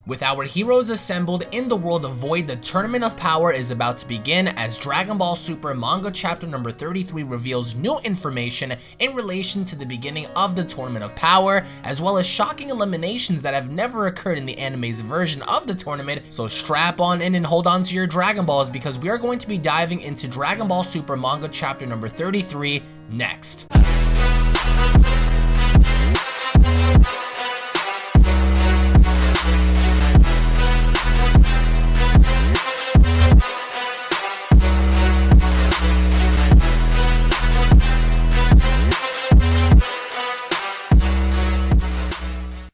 With our heroes assembled in the world of Void, the Tournament of Power is about to begin as Dragon Ball Super Manga chapter number 33 reveals new information in relation to the beginning of the Tournament of Power, as well as shocking eliminations that have never occurred in the anime's version of the tournament. So strap on in and hold on to your Dragon Balls, because we are going to be diving into Dragon Ball Super Manga chapter number 33 next.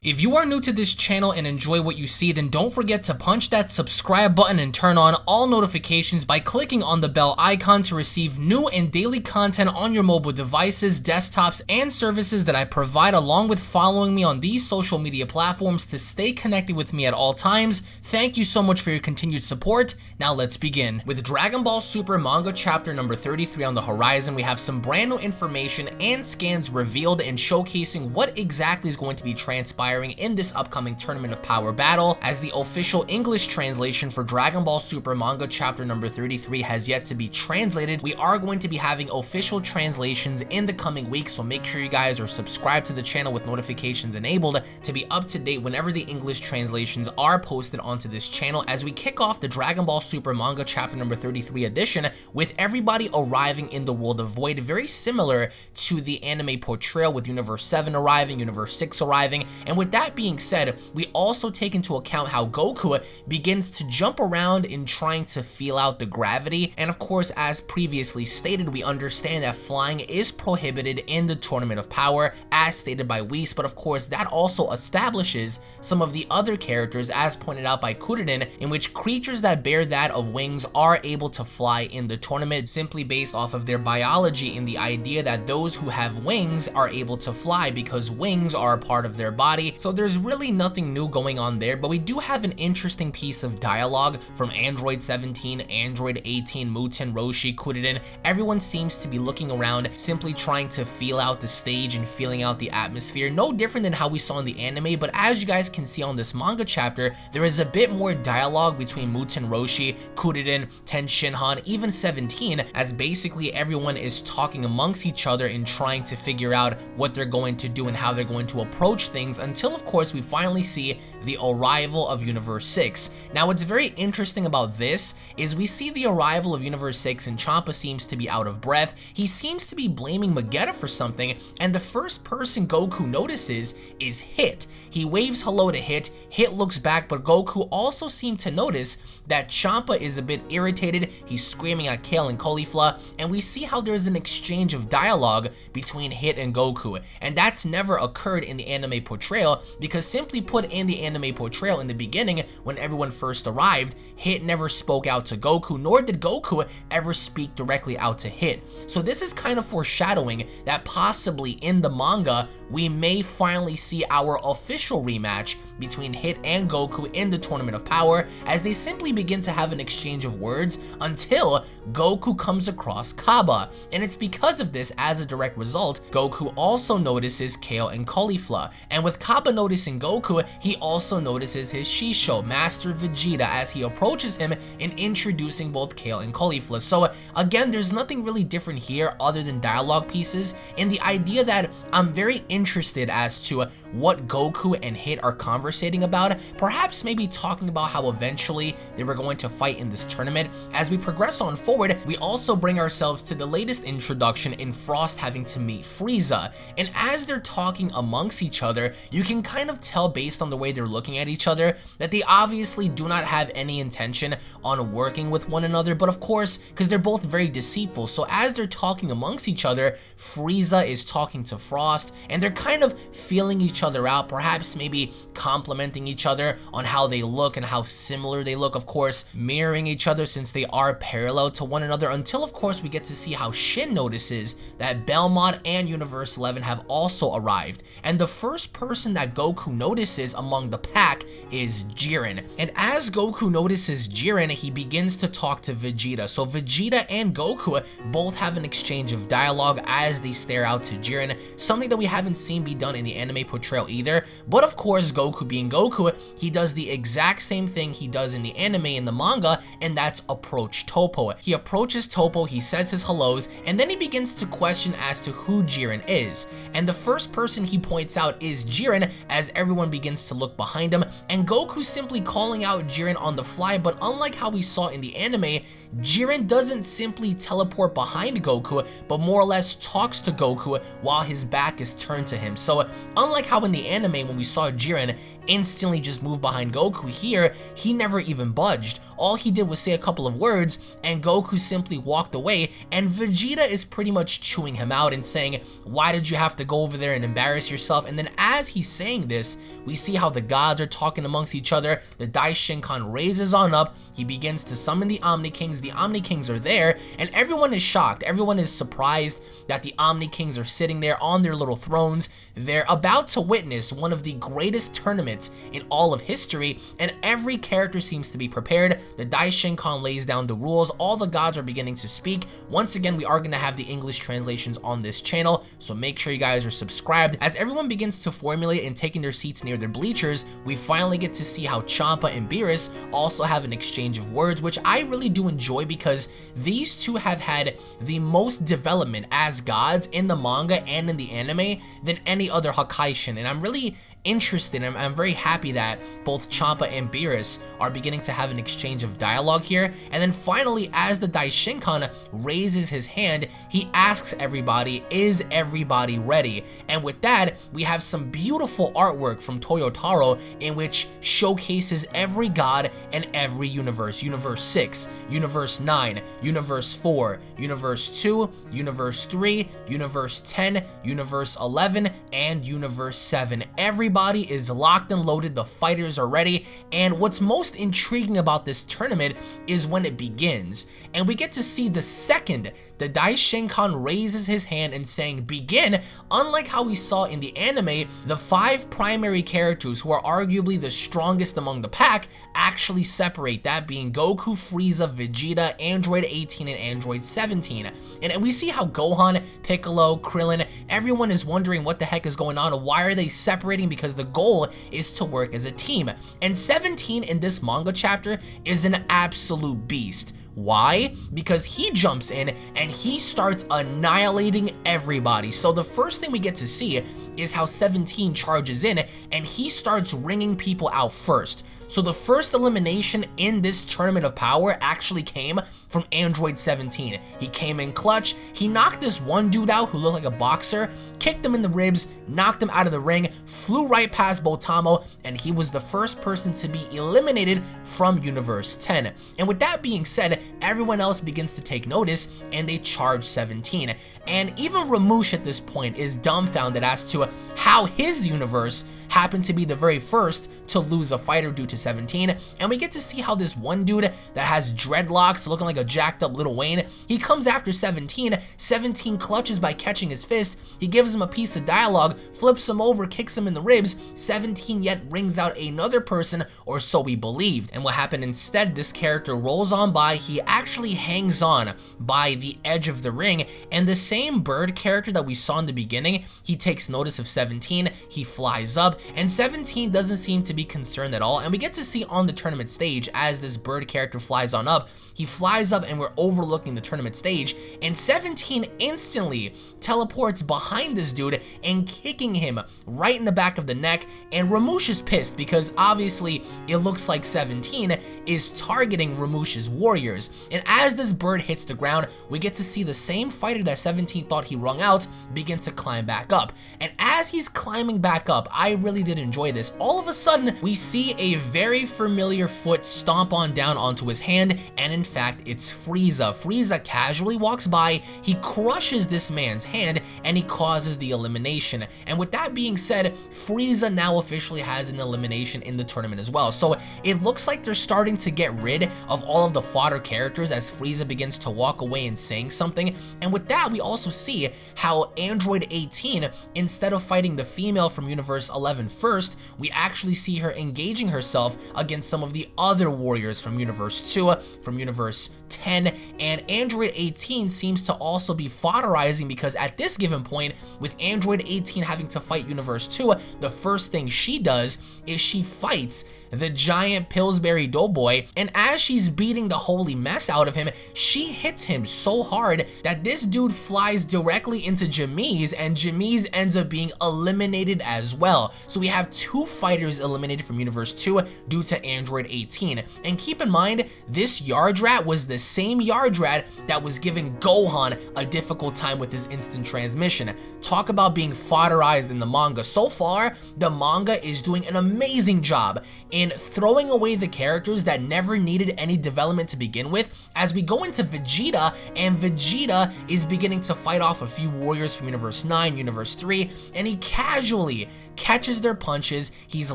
If you are new to this channel and enjoy what you see, then don't forget to punch that subscribe button and turn on all notifications by clicking on the bell icon to receive new and daily content on your mobile devices, desktops, and services that I provide, along with following me on these social media platforms to stay connected with me at all times. Thank you so much for your continued support. Now let's begin. With Dragon Ball Super Manga chapter number 33 on the horizon, we have some brand new information and scans revealed and showcasing what exactly is going to be transpiring in this upcoming Tournament of Power battle, as the official English translation for Dragon Ball Super Manga chapter number 33 has yet to be translated. We are going to be having official translations in the coming weeks, so make sure you guys are subscribed to the channel with notifications enabled to be up to date whenever the English translations are posted onto this channel, as we kick off the Dragon Ball Super Manga chapter number 33 edition with everybody arriving in the world of Void, very similar to the anime portrayal, with Universe 7 arriving, Universe 6 arriving. And with that being said, we also take into account how Goku begins to jump around in trying to feel out the gravity. And of course, as previously stated, we understand that flying is prohibited in the Tournament of Power, as stated by Whis, but of course that also establishes some of the other characters, as pointed out by Kuririn, in which creatures that bear that of wings are able to fly in the tournament, simply based off of their biology, in the idea that those who have wings are able to fly because wings are a part of their body. So there's really nothing new going on there, but we do have an interesting piece of dialogue from Android 17, Android 18, Muten, Roshi, Kuririn. Everyone seems to be looking around, simply trying to feel out the stage and feeling out the atmosphere. No different than how we saw in the anime, but as you guys can see on this manga chapter, there is a bit more dialogue between Muten, Roshi, Kuririn, Ten Shinhan, even 17, as basically everyone is talking amongst each other and trying to figure out what they're going to do and how they're going to approach things, until of course we finally see the arrival of Universe 6. Now what's very interesting about this is we see the arrival of Universe 6 and Champa seems to be out of breath. He seems to be blaming Magetta for something, and the first person Goku notices is Hit. He waves hello to Hit. Hit looks back, but Goku also seemed to notice that Champa is a bit irritated. He's screaming at Kale and Caulifla, and we see how there's an exchange of dialogue between Hit and Goku, and that's never occurred in the anime portrayal, because simply put, in the anime portrayal in the beginning, when everyone first arrived, Hit never spoke out to Goku, nor did Goku ever speak directly out to Hit. So this is kind of foreshadowing that possibly in the manga, we may finally see our official rematch between Hit and Goku in the Tournament of Power, as they simply begin to have an exchange of words until Goku comes across Kaba. And it's because of this, as a direct result, Goku also notices Kale and Caulifla, and with Kaba noticing Goku, he also notices his Shisho, Master Vegeta, as he approaches him in introducing both Kale and Caulifla. So again, there's nothing really different here other than dialogue pieces, and the idea that I'm very interested as to what Goku and Hit are conversating about, perhaps maybe talking about how eventually they were going to fight in this tournament. As we progress on forward, we also bring ourselves to the latest introduction in Frost having to meet Frieza, and as they're talking amongst each other, you can kind of tell based on the way they're looking at each other that they obviously do not have any intention on working with one another, but of course, because they're both very deceitful, so as they're talking amongst each other, Frieza is talking to Frost, and they're kind of feeling each other out, perhaps maybe complimenting each other on how they look and how similar they look, of course, mirroring each other since they are parallel to one another, until of course we get to see how Shin notices that Belmont and Universe 11 have also arrived, and the first person that Goku notices among the pack is Jiren. And as Goku notices Jiren, he begins to talk to Vegeta. So Vegeta and Goku both have an exchange of dialogue as they stare out to Jiren, something that we haven't seen be done in the anime portrayal either. But of course, Goku being Goku, he does the exact same thing he does in the anime and the manga, and that's approach Toppo. He approaches Toppo, he says his hellos, and then he begins to question as to who Jiren is. And the first person he points out is Jiren, as everyone begins to look behind him, and Goku simply calling out Jiren on the fly. But unlike how we saw in the anime, Jiren doesn't simply teleport behind Goku, but more or less talks to Goku while his back is turned to him. So unlike how in the anime when we saw Jiren instantly just move behind Goku, here he never even budged. All he did was say a couple of words and Goku simply walked away, and Vegeta is pretty much chewing him out and saying, why did you have to go over there and embarrass yourself? And then as he's saying this, we see how the gods are talking amongst each other. The Daishinkan raises on up, he begins to summon the Omni Kings. The Omni Kings are there, and everyone is shocked. Everyone is surprised that the Omni Kings are sitting there on their little thrones. They're about to witness one of the greatest tournaments in all of history, and every character seems to be prepared. The Daishinkan lays down the rules. All the gods are beginning to speak. Once again, we are going to have the English translations on this channel, so make sure you guys are subscribed. As everyone begins to formulate and taking their seats near their bleachers, we finally get to see how Champa and Beerus also have an exchange of words, which I really do enjoy because these two have had the most development as gods in the manga and in the anime than any other Hakaishin, and I'm really interested, and I'm very happy that both Champa and Beerus are beginning to have an exchange of dialogue here. And then finally, as the Daishinkan raises his hand, he asks everybody, is everybody ready? And with that, we have some beautiful artwork from Toyotaro in which showcases every god and every universe. Universe 6, Universe 9, Universe 4, Universe 2, Universe 3, Universe 10, Universe 11, and Universe 7. Everybody is locked and loaded, the fighters are ready, and what's most intriguing about this tournament is when it begins, and we get to see the second the Daishinkan raises his hand and saying begin. Unlike how we saw in the anime, the 5 primary characters who are arguably the strongest among the pack actually separate, that being Goku, Frieza, Vegeta, Android 18, and Android 17. And we see how Gohan, Piccolo, Krillin, everyone is wondering what the heck is going on, why are they separating, because the goal is to work as a team. And 17 in this manga chapter is an absolute beast. Why? Because he jumps in and he starts annihilating everybody. So the first thing we get to see is how 17 charges in and he starts ringing people out first. So the first elimination in this tournament of power actually came from Android 17. He came in clutch, he knocked this one dude out who looked like a boxer, kicked him in the ribs, knocked him out of the ring, flew right past Botamo, and he was the first person to be eliminated from Universe 10. And with that being said, everyone else begins to take notice and they charge 17. And even Ramush at this point is dumbfounded as to how his universe happened to be the very first to lose a fighter due to 17, and we get to see how this one dude that has dreadlocks looking like a jacked up Lil Wayne, he comes after 17, 17 clutches by catching his fist, he gives him a piece of dialogue, flips him over, kicks him in the ribs, 17 yet rings out another person, or so we believed. And what happened instead, this character rolls on by, he actually hangs on by the edge of the ring, and the same bird character that we saw in the beginning, he takes notice of 17, he flies up, and 17 doesn't seem to be concerned at all. And we get to see on the tournament stage as this bird character flies on up, he flies up and we're overlooking the tournament stage, and 17 instantly teleports behind this dude and kicking him right in the back of the neck. And Ramush is pissed because obviously it looks like 17 is targeting Ramush's warriors. And as this bird hits the ground, we get to see the same fighter that 17 thought he wrung out begin to climb back up. And as he's climbing back up, I really did enjoy this. All of a sudden, we see a very familiar foot stomp on down onto his hand, and in fact, it's Frieza. Frieza casually walks by, he crushes this man's hand, and he causes the elimination. And with that being said, Frieza now officially has an elimination in the tournament as well. So it looks like they're starting to get rid of all of the fodder characters as Frieza begins to walk away and saying something. And with that, we also see how Android 18, instead of fighting the female from Universe 11 first, we actually see her engaging herself against some of the other warriors from Universe 2, from Universe 10, 10, and Android 18 seems to also be fodderizing, because at this given point, with Android 18 having to fight Universe 2, the first thing she does is she fights the giant Pillsbury Doughboy, and as she's beating the holy mess out of him, she hits him so hard that this dude flies directly into Jamise, and Jamise ends up being eliminated as well. So we have 2 fighters eliminated from Universe 2 due to Android 18. And keep in mind, this Yard Rat was the same Yard Rat that was giving Gohan a difficult time with his instant transmission. Talk about being fodderized in the manga. So far, the manga is doing an amazing job in throwing away the characters that never needed any development to begin with, as we go into Vegeta, and Vegeta is beginning to fight off a few warriors from Universe 9, Universe 3, and he casually catches their punches, he's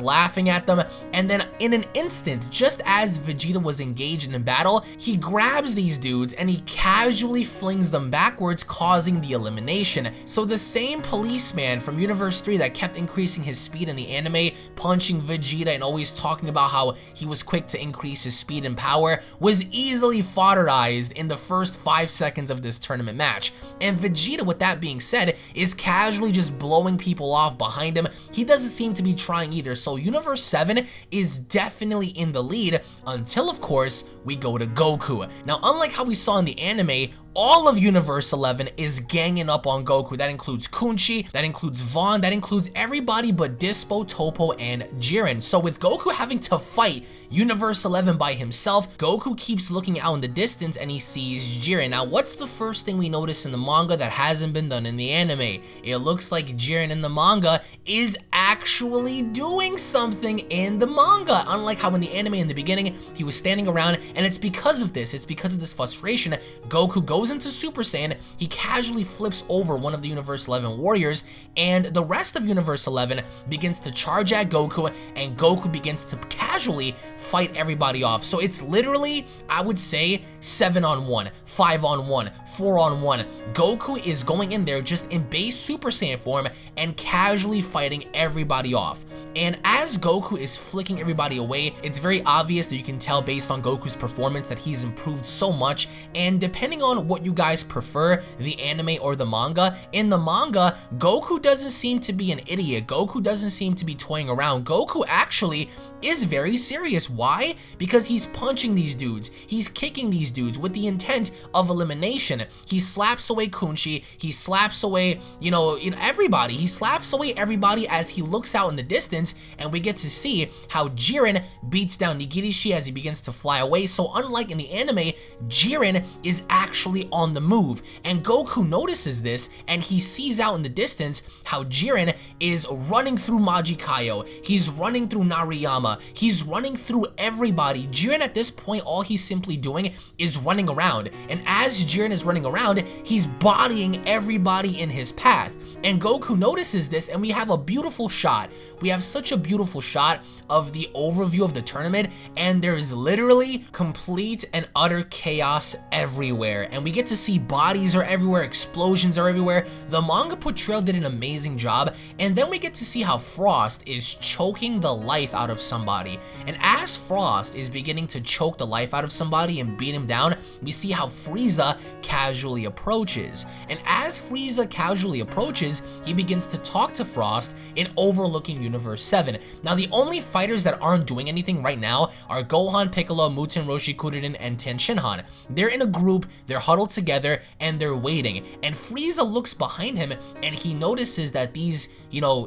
laughing at them, and then in an instant, just as Vegeta was engaged in battle, he grabs these dudes and he casually flings them backwards, causing the elimination. So the same policeman from Universe 3 that kept increasing his speed in the anime, punching Vegeta and always talking about how he was quick to increase his speed and power, was easily fodderized in the first 5 seconds of this tournament match. And Vegeta, with that being said, is casually just blowing people off behind him. He doesn't seem to be trying either, so Universe 7 is definitely in the lead until, of course, we go to Goku. Now, unlike how we saw in the anime, all of Universe 11 is ganging up on Goku. That includes Kunchi, that includes Vaughn, that includes everybody but Dispo, Topo, and Jiren. So with Goku having to fight Universe 11 by himself, Goku keeps looking out in the distance and he sees Jiren. Now, what's the first thing we notice in the manga that hasn't been done in the anime? It looks like Jiren in the manga is actually doing something in the manga. Unlike how in the anime in the beginning, he was standing around, and it's because of this frustration, Goku goes into Super Saiyan, he casually flips over one of the Universe 11 warriors, and the rest of Universe 11 begins to charge at Goku, and Goku begins to casually fight everybody off. So it's literally, I would say, 7-on-1, 5-on-1, 4-on-1. Goku is going in there just in base Super Saiyan form and casually fighting everybody off. And as Goku is flicking everybody away, it's very obvious that you can tell based on Goku's performance that he's improved so much. And depending on what you guys prefer, the anime or the manga, in the manga, Goku doesn't seem to be an idiot. Goku doesn't seem to be toying around. Goku actually is very serious. Why? Because he's punching these dudes. He's kicking these dudes with the intent of elimination. He slaps away Kunchi. He slaps away, everybody. He slaps away everybody as he looks out in the distance, and we get to see how Jiren beats down Nigirishi as he begins to fly away. So unlike in the anime, Jiren is actually on the move, and Goku notices this, and he sees out in the distance how Jiren is running through Majikayo. He's running through Nariyama. He's running through everybody. Jiren at this point, all he's simply doing is running around, and as Jiren is running around, he's bodying everybody in his path. And Goku notices this, and we have a beautiful shot. We have such a beautiful shot of the overview of the tournament, and there's literally complete and utter chaos everywhere. And we get to see bodies are everywhere, explosions are everywhere. The manga portrayal did an amazing job, and then we get to see how Frost is choking the life out of somebody. And as Frost is beginning to choke the life out of somebody and beat him down, we see how Frieza casually approaches. And as Frieza casually approaches, he begins to talk to Frost in overlooking Universe 7. Now, the only fighters that aren't doing anything right now are Gohan, Piccolo, Muten, Roshi, Kuririn, and Tenshinhan. They're in a group, they're huddled together, and they're waiting. And Frieza looks behind him, and he notices that these,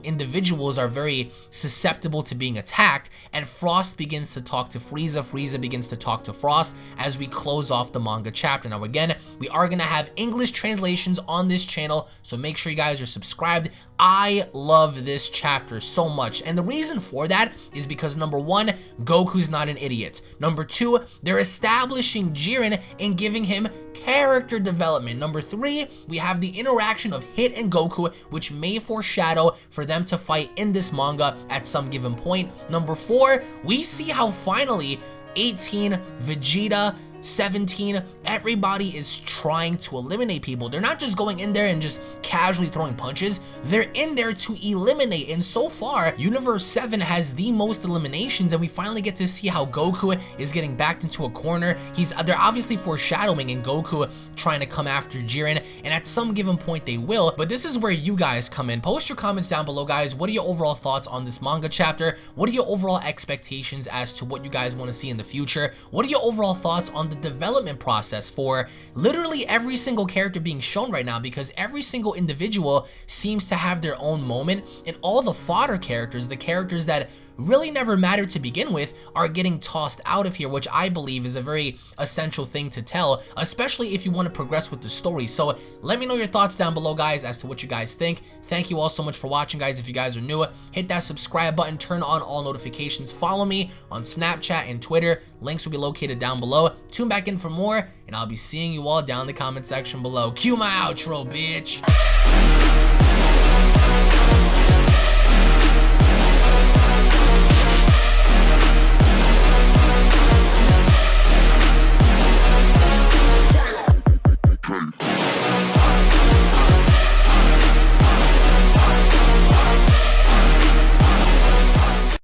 individuals are very susceptible to being attacked, and Frost begins to talk to Frieza. Frieza begins to talk to Frost as we close off the manga chapter. Now, again, we are going to have English translations on this channel, so make sure you guys are subscribed. I love this chapter so much, and the reason for that is because number one, Goku's not an idiot. Number two, they're establishing Jiren and giving him character development. Number three, we have the interaction of Hit and Goku, which may foreshadow for them to fight in this manga at some given point. Number four, we see how finally 18, Vegeta, 17, everybody is trying to eliminate people. They're not just going in there and just casually throwing punches. They're in there to eliminate. And so far, Universe 7 has the most eliminations, and we finally get to see how Goku is getting backed into a corner. They're obviously foreshadowing in Goku trying to come after Jiren, and at some given point they will. But this is where you guys come in. Post your comments down below, guys. What are your overall thoughts on this manga chapter? What are your overall expectations as to what you guys want to see in the future? What are your overall thoughts on the development process for literally every single character being shown right now? Because every single individual seems to have their own moment, and all the fodder characters, the characters that really never mattered to begin with, are getting tossed out of here, which I believe is a very essential thing to tell, especially if you want to progress with the story. So let me know your thoughts down below, guys, as to what you guys think. Thank you all so much for watching, guys. If you guys are new, hit that subscribe button, turn on all notifications, follow me on Snapchat and Twitter. Links will be located down below. Tune back in for more, and I'll be seeing you all down in the comment section below. Cue my outro, bitch.